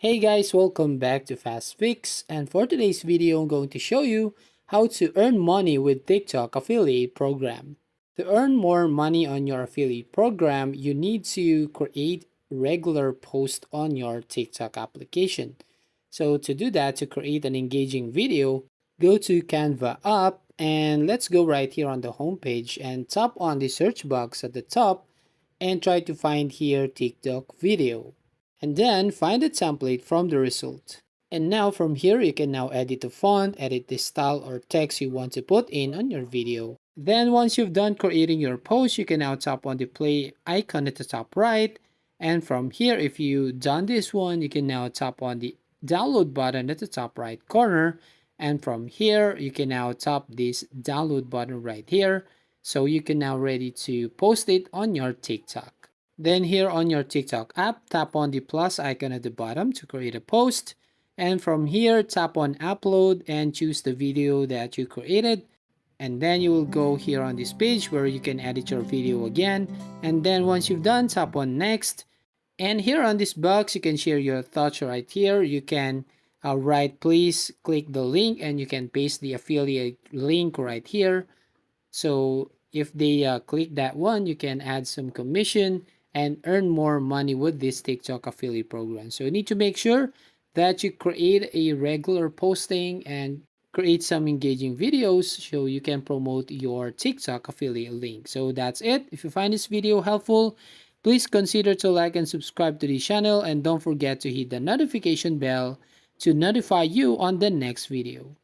Hey guys, welcome back to Fast Fix, and for today's video I'm going to show you how to earn money with TikTok affiliate program. To earn more money on your affiliate program, you need to create regular posts on your TikTok application. So to do that, to create an engaging video, go to Canva app and let's go right here on the home page and tap on the search box at the top and try to find here TikTok video, and then find a template from the result. And now from here, you can now edit the font, edit the style or text you want to put in on your video. Then once you've done creating your post, you can now tap on the play icon at the top right. And from here, if you done this one, you can now tap on the download button at the top right corner. And from here, you can now tap this download button right here. So you can now ready to post it on your TikTok. Then here on your TikTok app, tap on the plus icon at the bottom to create a post. And from here, tap on upload and choose the video that you created. And then you will go here on this page where you can edit your video again. And then once you've done, tap on next. And here on this box, you can share your thoughts right here. You can write, please click the link, and you can paste the affiliate link right here. So if they click that one, you can add some commission and earn more money with this TikTok affiliate program. So you need to make sure that you create a regular posting and create some engaging videos so you can promote your TikTok affiliate link. So that's it. If you find this video helpful, please consider to like and subscribe to the channel, and don't forget to hit the notification bell to notify you on the next video.